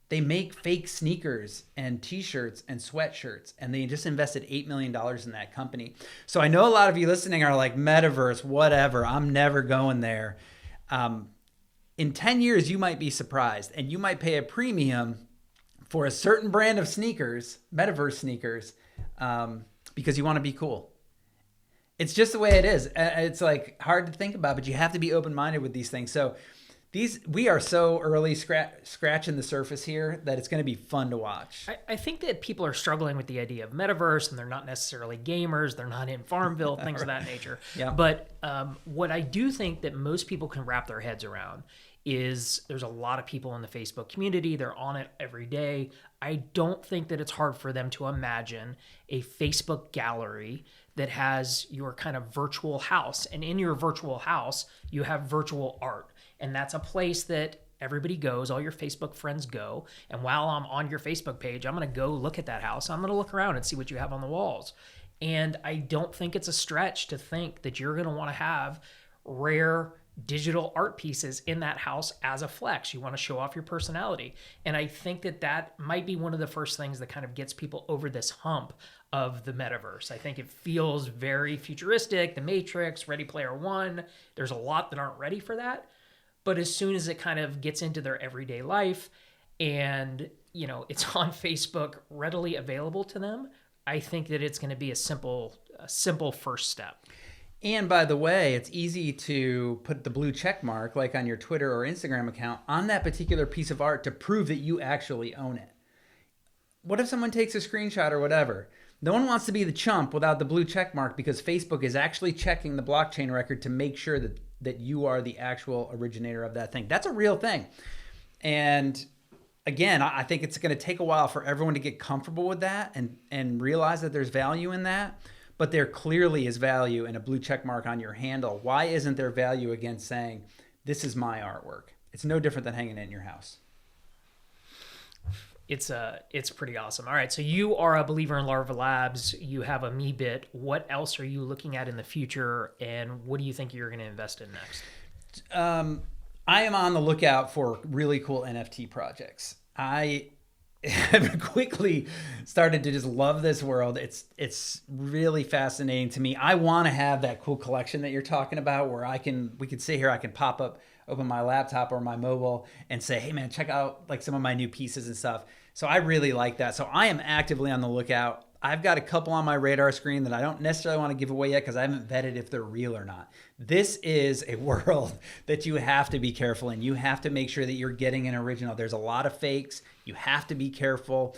They make fake sneakers and t-shirts and sweatshirts, and they just invested $8 million in that company. So I know a lot of you listening are like, metaverse, whatever, I'm never going there. In 10 years, you might be surprised, and you might pay a premium for a certain brand of sneakers, metaverse sneakers, because you want to be cool. It's just the way it is. It's like hard to think about, but you have to be open-minded with these things. So we are so early scratching the surface here that it's going to be fun to watch. I think that people are struggling with the idea of metaverse, and they're not necessarily gamers. They're not in Farmville, things of that nature. Yeah. But what I do think that most people can wrap their heads around is there's a lot of people in the Facebook community. They're on it every day. I don't think that it's hard for them to imagine a Facebook gallery that has your kind of virtual house. And in your virtual house, you have virtual art. And that's a place that everybody goes, all your Facebook friends go. And while I'm on your Facebook page, I'm going to go look at that house. I'm going to look around and see what you have on the walls. And I don't think it's a stretch to think that you're going to want to have rare digital art pieces in that house as a flex. You want to show off your personality. And I think that that might be one of the first things that kind of gets people over this hump of the metaverse. I think it feels very futuristic, the Matrix, Ready Player One. There's a lot that aren't ready for that. But as soon as it kind of gets into their everyday life and, you know, it's on Facebook readily available to them, I think that it's going to be a simple first step. And by the way, it's easy to put the blue check mark, like on your Twitter or Instagram account, on that particular piece of art to prove that you actually own it. What if someone takes a screenshot or whatever? No one wants to be the chump without the blue check mark, because Facebook is actually checking the blockchain record to make sure that you are the actual originator of that thing. That's a real thing. And again, I think it's going to take a while for everyone to get comfortable with that and realize that there's value in that. But there clearly is value in a blue check mark on your handle. Why isn't there value against saying, this is my artwork? It's no different than hanging it in your house. It's pretty awesome. All right, so you are a believer in Larva Labs. You have a MeBit. What else are you looking at in the future, and what do you think you're going to invest in next? I am on the lookout for really cool NFT projects. I have quickly started to just love this world. It's really fascinating to me. I want to have that cool collection that you're talking about, where we could sit here, I can pop up, open my laptop or my mobile, and say, hey man, check out like some of my new pieces and stuff. So I really like that. So I am actively on the lookout. I've got a couple on my radar screen that I don't necessarily want to give away yet because I haven't vetted if they're real or not. This is a world that you have to be careful in. You have to make sure that you're getting an original. There's a lot of fakes. You have to be careful.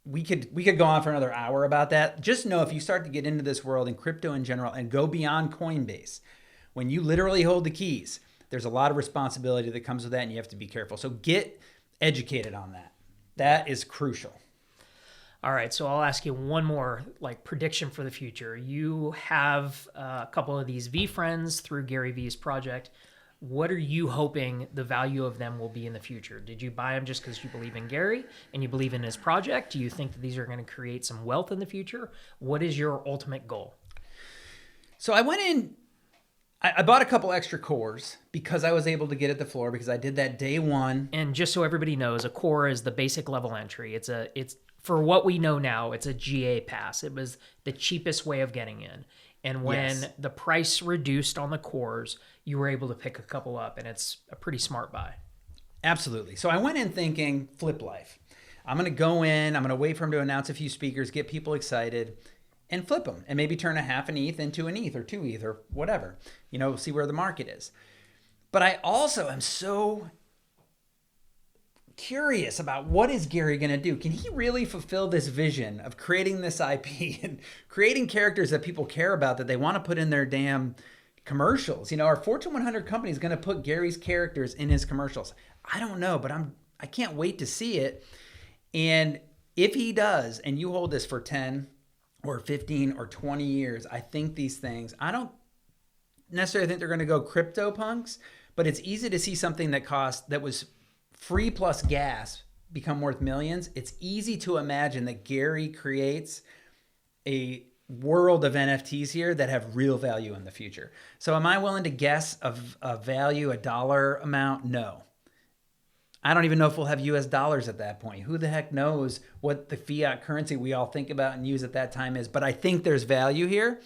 We could go on for another hour about that. Just know if you start to get into this world and crypto in general and go beyond Coinbase, when you literally hold the keys, there's a lot of responsibility that comes with that, and you have to be careful. So get educated on that. That is crucial. All right, so I'll ask you one more like prediction for the future. You have a couple of these VeeFriends through Gary V's project. What are you hoping the value of them will be in the future? Did you buy them just because you believe in Gary and you believe in his project? Do you think that these are going to create some wealth in the future? What is your ultimate goal? So I went in, I bought a couple extra cores because I was able to get at the floor because I did that day one. And just so everybody knows, a core is the basic level entry. It's for what we know now, it's a GA pass. It was the cheapest way of getting in. And when the price reduced on the cores, you were able to pick a couple up, and it's a pretty smart buy. Absolutely. So I went in thinking flip life. I'm going to go in, I'm going to wait for him to announce a few speakers, get people excited, and flip them, and maybe turn a half an ETH into an ETH or 2 ETH or whatever. See where the market is. But I also am so curious about what is Gary going to do. Can he really fulfill this vision of creating this IP and creating characters that people care about, that they want to put in their damn commercials? Our Fortune 100 company is going to put Gary's characters in his commercials. I don't know, but I can't wait to see it. And if he does, and you hold this for 10 or 15 or 20 years, I think these things, I don't necessarily think they're going to go crypto punks, but it's easy to see something that was free plus gas become worth millions. It's easy to imagine that Gary creates a world of NFTs here that have real value in the future. So am I willing to guess a value, a dollar amount? No. I don't even know if we'll have US dollars at that point. Who the heck knows what the fiat currency we all think about and use at that time is. But I think there's value here.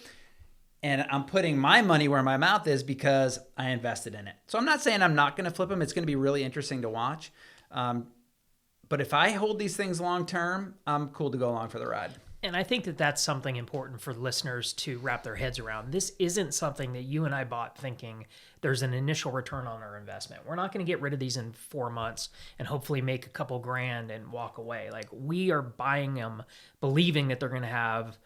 And I'm putting my money where my mouth is because I invested in it. So I'm not saying I'm not going to flip them. It's going to be really interesting to watch. But if I hold these things long term, I'm cool to go along for the ride. And I think that that's something important for listeners to wrap their heads around. This isn't something that you and I bought thinking there's an initial return on our investment. We're not going to get rid of these in 4 months and hopefully make a couple grand and walk away. Like, we are buying them believing that they're going to have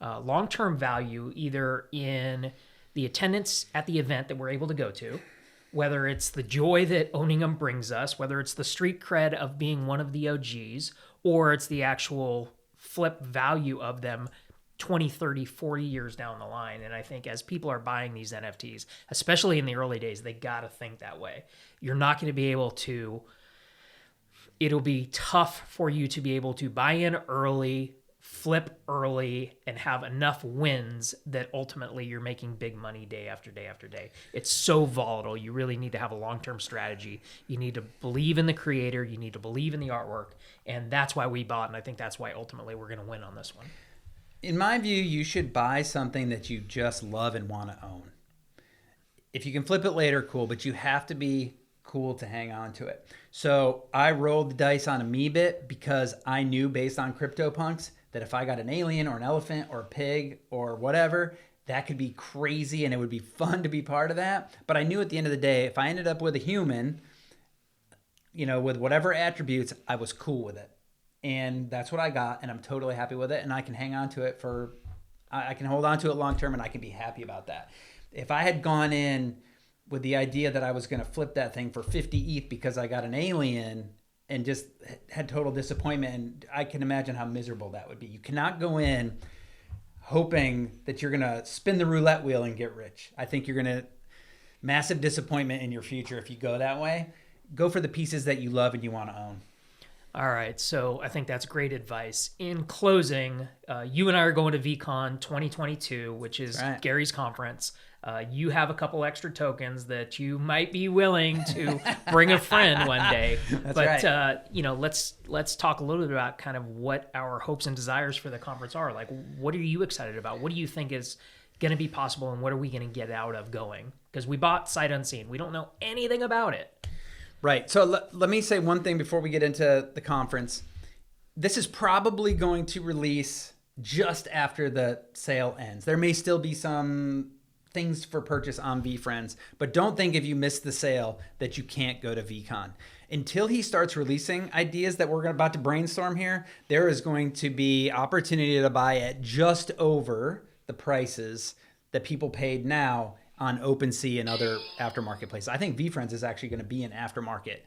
long-term value, either in the attendance at the event that we're able to go to, whether it's the joy that owning them brings us, whether it's the street cred of being one of the OGs, or it's the actual flip value of them 20, 30, 40 years down the line. And I think as people are buying these NFTs, especially in the early days, they got to think that way. You're not going to be able to, it'll be tough for you to be able to buy in early, flip early, and have enough wins that ultimately you're making big money day after day after day. It's so volatile. You really need to have a long-term strategy. You need to believe in the creator. You need to believe in the artwork. And that's why we bought, and I think that's why ultimately we're going to win on this one. In my view, you should buy something that you just love and want to own. If you can flip it later, cool, but you have to be cool to hang on to it. So I rolled the dice on a MeBit because I knew, based on CryptoPunks, that if I got an alien or an elephant or a pig or whatever, that could be crazy and it would be fun to be part of that. But I knew at the end of the day, if I ended up with a human, with whatever attributes, I was cool with it. And that's what I got, and I'm totally happy with it, and I can hang on to it I can hold on to it long term, and I can be happy about that. If I had gone in with the idea that I was going to flip that thing for 50 ETH because I got an alien and just had total disappointment, and I can imagine how miserable that would be. You cannot go in hoping that you're going to spin the roulette wheel and get rich. I think you're going to massive disappointment in your future if you go that way. Go for the pieces that you love and you want to own. All right, so I think that's great advice. In closing, you and I are going to VeeCon 2022, which is Right. Gary's conference. You have a couple extra tokens that you might be willing to bring a friend one day. That's but right. let's talk a little bit about kind of what our hopes and desires for the conference are. Like, what are you excited about? What do you think is going to be possible, and what are we going to get out of going? Because we bought sight unseen. We don't know anything about it. Right. So let me say one thing before we get into the conference. This is probably going to release just after the sale ends. There may still be some things for purchase on VeeFriends, but don't think if you miss the sale that you can't go to VeeCon. Until he starts releasing ideas that we're about to brainstorm here, there is going to be opportunity to buy at just over the prices that people paid now on OpenSea and other aftermarket places. I think VeeFriends is actually going to be an aftermarket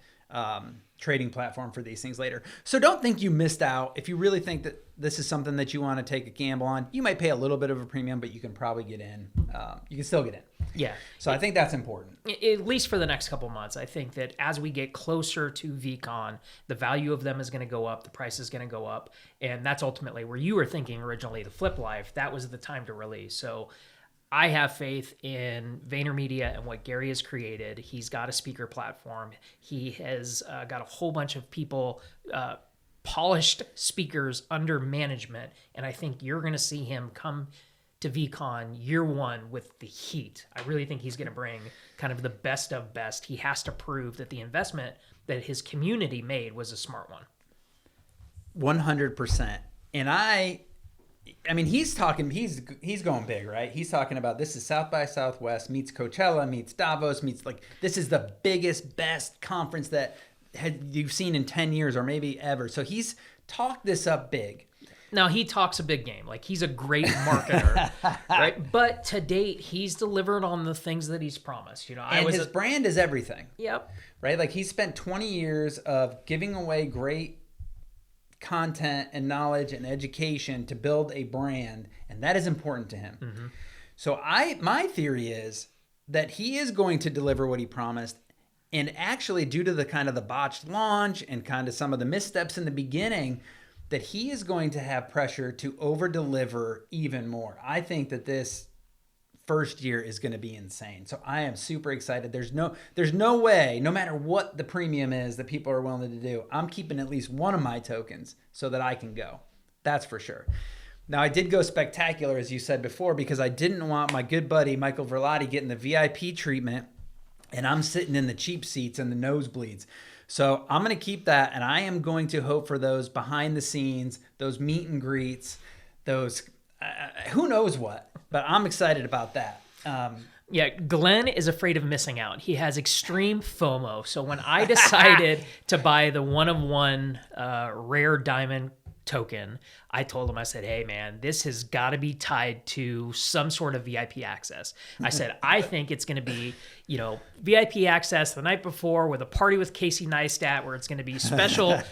trading platform for these things later. So don't think you missed out. If you really think that this is something that you want to take a gamble on, you might pay a little bit of a premium, but you can probably get in. You can still get in. Yeah. So I think that's important. At least for the next couple months. I think that as we get closer to VeeCon, the value of them is going to go up, the price is going to go up, and that's ultimately where you were thinking originally, the Flip Life, that was the time to release. So I have faith in VaynerMedia and what Gary has created. He's got a speaker platform. He has got a whole bunch of people, polished speakers under management, and I think you're going to see him come to VeeCon year one with the heat. I really think he's going to bring kind of the best of best. He has to prove that the investment that his community made was a smart one. 100%. And I mean, he's going big, right? He's talking about this is South by Southwest meets Coachella meets Davos meets, like, this is the biggest, best conference that you've seen in 10 years or maybe ever. So he's talked this up big. Now, he talks a big game. Like, he's a great marketer, right? But to date, he's delivered on the things that he's promised. You know, And his brand is everything. Yep. Right? Like, he spent 20 years of giving away great content and knowledge and education to build a brand, and that is important to him. Mm-hmm. So my theory is that he is going to deliver what he promised, and actually, due to the kind of the botched launch and kind of some of the missteps in the beginning, that he is going to have pressure to over deliver even more. I think that this first year is going to be insane. So I am super excited. There's no way, no matter what the premium is that people are willing to do, I'm keeping at least one of my tokens so that I can go. That's for sure. Now, I did go spectacular, as you said before, because I didn't want my good buddy Michael Verlatti getting the VIP treatment, and I'm sitting in the cheap seats and the nosebleeds. So I'm going to keep that, and I am going to hope for those behind the scenes, those meet and greets, those who knows what. But I'm excited about that. Yeah, Glenn is afraid of missing out. He has extreme FOMO. So when I decided to buy the one-of-one rare diamond token, I told him, I said, hey, man, this has got to be tied to some sort of VIP access. I said, I think it's going to be, VIP access the night before with a party with Casey Neistat, where it's going to be special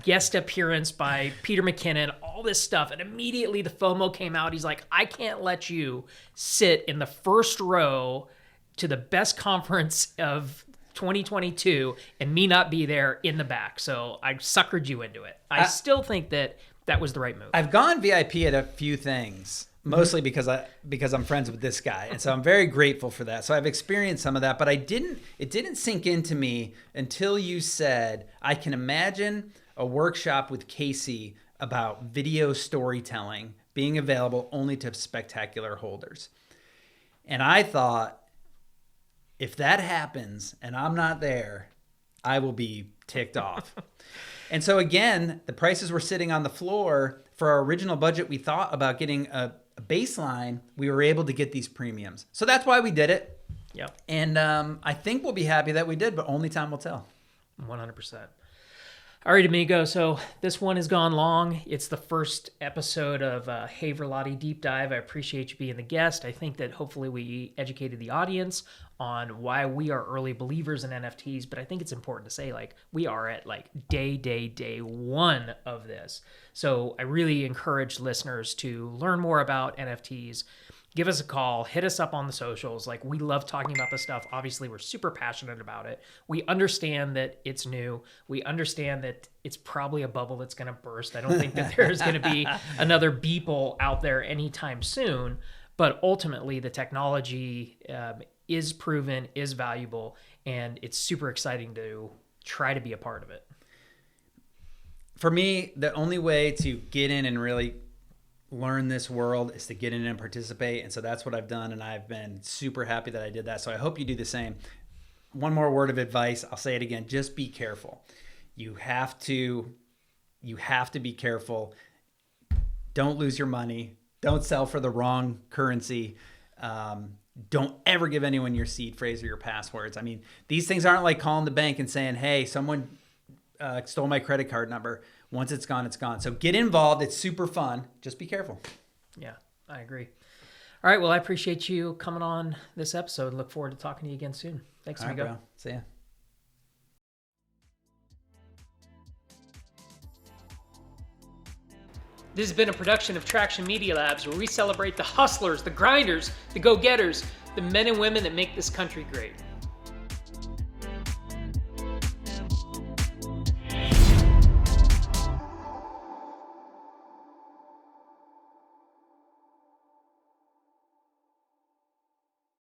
guest appearance by Peter McKinnon, all this stuff. And immediately the FOMO came out. He's like, I can't let you sit in the first row to the best conference of 2022 and me not be there in the back. So I suckered you into it. I still think that was the right move. I've gone VIP at a few things, mostly because I'm friends with this guy, and so I'm very grateful for that. So I've experienced some of that, but it didn't sink into me until you said, I can imagine a workshop with Casey about video storytelling being available only to spectacular holders. And I thought, if that happens and I'm not there, I will be ticked off. And so again, the prices were sitting on the floor. For our original budget, we thought about getting a baseline. We were able to get these premiums. So that's why we did it. Yep. And I think we'll be happy that we did, but only time will tell. 100%. All right, amigo. So this one has gone long. It's the first episode of Hey Verlatti Deep Dive. I appreciate you being the guest. I think that hopefully we educated the audience on why we are early believers in NFTs, but I think it's important to say, like, we are at like day one of this. So I really encourage listeners to learn more about NFTs, give us a call, hit us up on the socials. Like, we love talking about this stuff. Obviously, we're super passionate about it. We understand that it's new. We understand that it's probably a bubble that's going to burst. I don't think that there's going to be another Beeple out there anytime soon. But ultimately, the technology is proven, is valuable, and it's super exciting to try to be a part of it. For me, the only way to get in and really learn this world is to get in and participate. And so that's what I've done. And I've been super happy that I did that. So I hope you do the same. One more word of advice. I'll say it again. Just be careful. You have to be careful. Don't lose your money. Don't sell for the wrong currency. Don't ever give anyone your seed phrase or your passwords. I mean, these things aren't like calling the bank and saying, hey, someone stole my credit card number. Once it's gone, it's gone. So get involved. It's super fun. Just be careful. Yeah, I agree. All right. Well, I appreciate you coming on this episode. Look forward to talking to you again soon. Thanks, All right, amigo. bro. See ya. This has been a production of Traction Media Labs, where we celebrate the hustlers, the grinders, the go-getters, the men and women that make this country great.